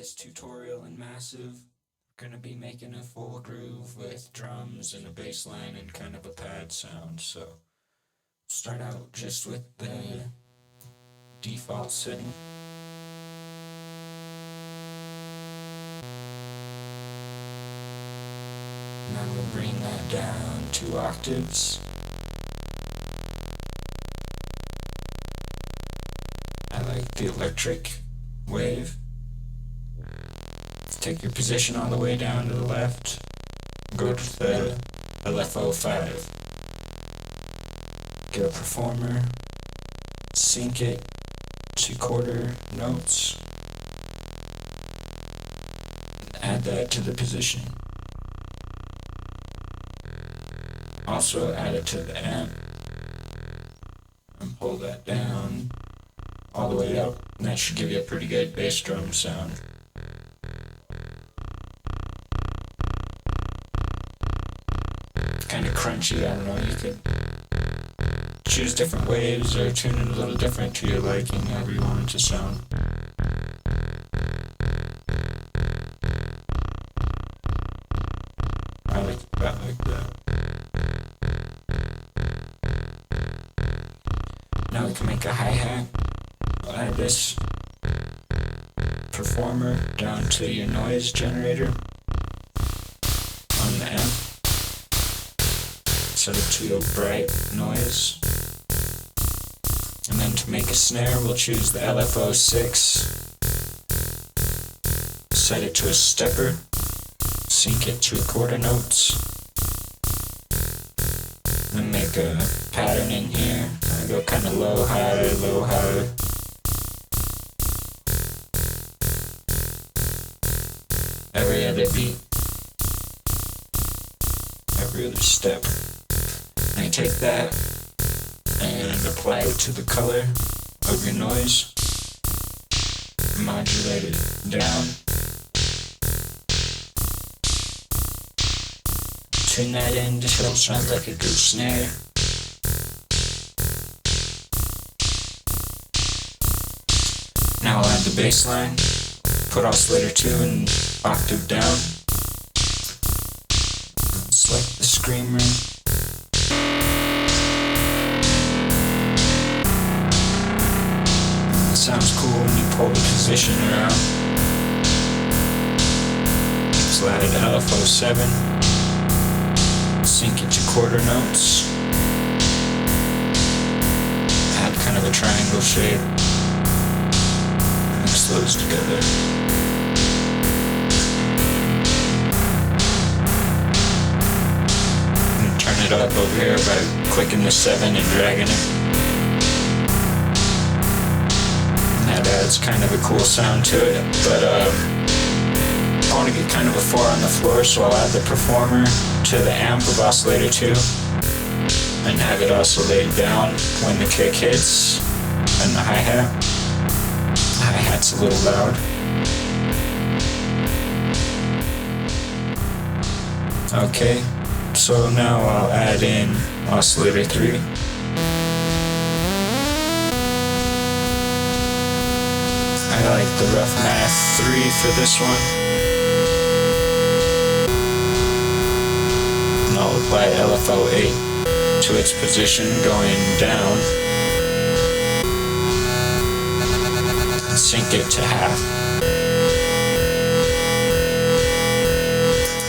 this tutorial in Massive, we're gonna be making a full groove with drums and a bass line and kind of a pad sound. So start out just with the default setting. And I'm gonna bring that down 2 octaves. I like the electric wave. Take your position all the way down to the left. Go to the LFO5. Get a performer. Sync it to quarter notes. Add that to the position. Also add it to the amp. And pull that down all the way up. And that should give you a pretty good bass drum sound. Kind of crunchy, I don't know, you could choose different waves or tune it a little different to your liking, however you want it to sound. I like that like that. Now we can make a hi-hat. I'll add this performer down to your noise generator on the amp. Set it to a bright noise. And then to make a snare, we'll choose the LFO6. Set it to a stepper. Sync it to a quarter notes. Then make a pattern in here. I go kind of low, high, low, high. Every other beat. Every other step. And you take that and apply it to the color of your noise. Modulate it down. Tune that in just so it sounds like a good snare. Now I'll add the bass line. Put oscillator 2 and octave down. Select the screamer. Sounds cool when you pull the position around. So add it to LFO7. Sync it to quarter notes. Add kind of a triangle shape. Mix those together. And turn it up over here by clicking the 7 and dragging it. That adds kind of a cool sound to it, but I want to get kind of a 4 on the floor, so I'll add the performer to the amp of oscillator 2 and have it oscillate down when the kick hits and the hi-hat. The hi-hat's a little loud. Okay, so now I'll add in oscillator 3. I like the Rough Math 3 for this one. And I'll apply LFO8 to its position going down. And sync it to half.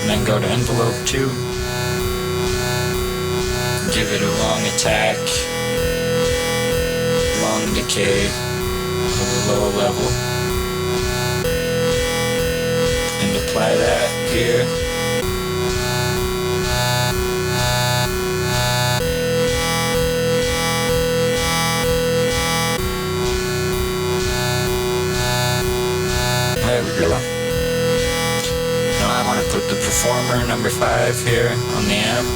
And then go to envelope 2. Give it a long attack. Long decay. Low level, and apply that here. There we go. Now I want to put the performer number 5 here on the amp.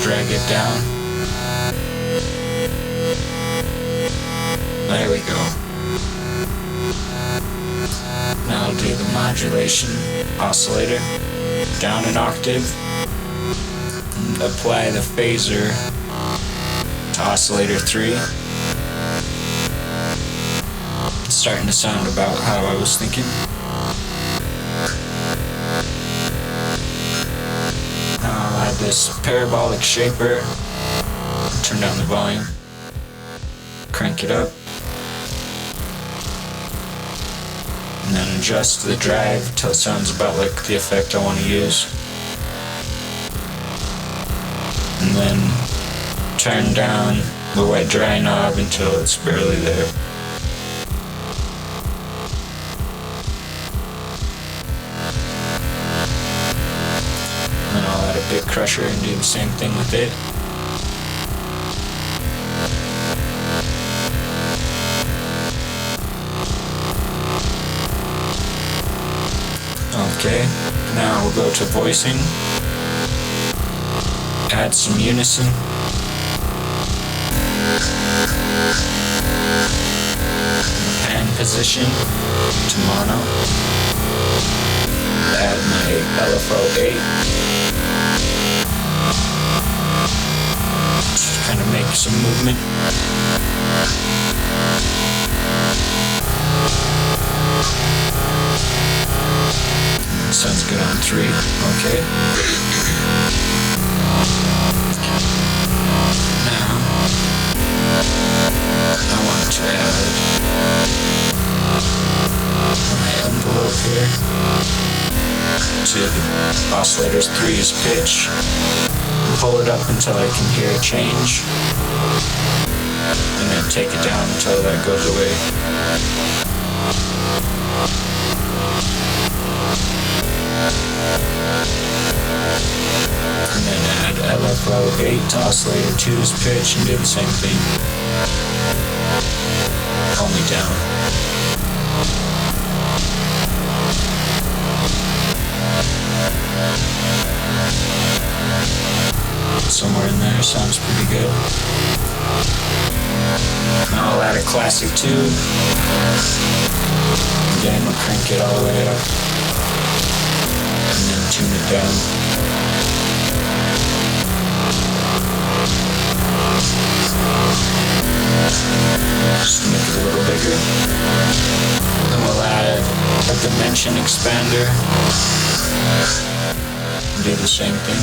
Drag it down. There we go. Now I'll do the modulation oscillator down an octave. And apply the phaser to oscillator 3. It's starting to sound about how I was thinking. Now I'll add this parabolic shaper, turn down the volume, crank it up, and then adjust the drive till it sounds about like the effect I want to use. And then turn down the wet dry knob until it's barely there. And then I'll add a bit crusher and do the same thing with it. Okay, now we'll go to voicing. Add some unison. Pan position to mono. Add my LFO 8. Just kind of make some movement. Sounds good on 3. Okay. Now, I want to add my envelope here to oscillator 3's pitch. Pull it up until I can hear a change, and then take it down until that goes away. And then add LFO 8 to oscillator 2's pitch and do the same thing, only down. Somewhere in there sounds pretty good. Now I'll add a classic tube. Again, I'll crank it all the way up and then tune it down. Just to make it a little bigger. Then we'll add a dimension expander. Do the same thing.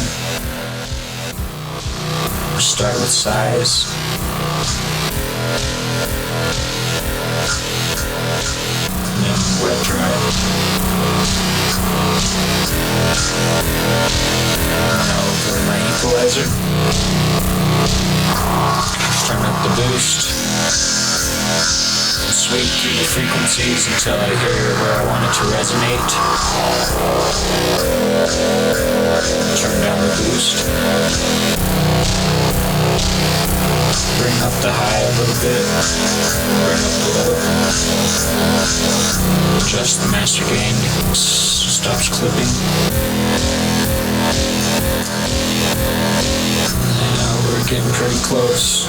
Start with size. And then wet dry. Now over my equalizer. Turn up the boost. Sweep through the frequencies until I hear where I want it to resonate. Turn down the boost. Bring up the high a little bit. Bring up the low. Adjust the master gain. Stops clipping. Now we're getting pretty close.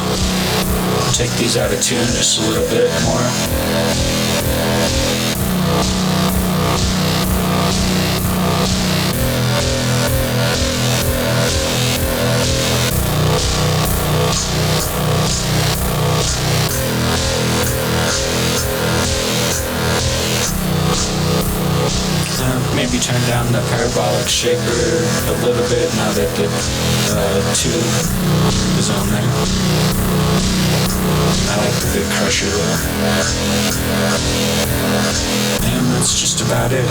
Take these out of tune just a little bit more. Maybe turn down the parabolic shaper a little bit now that the tube is on there. I like the big crusher though. And that's just about it.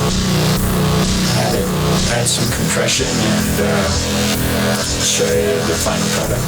Add some compression and show you the final product.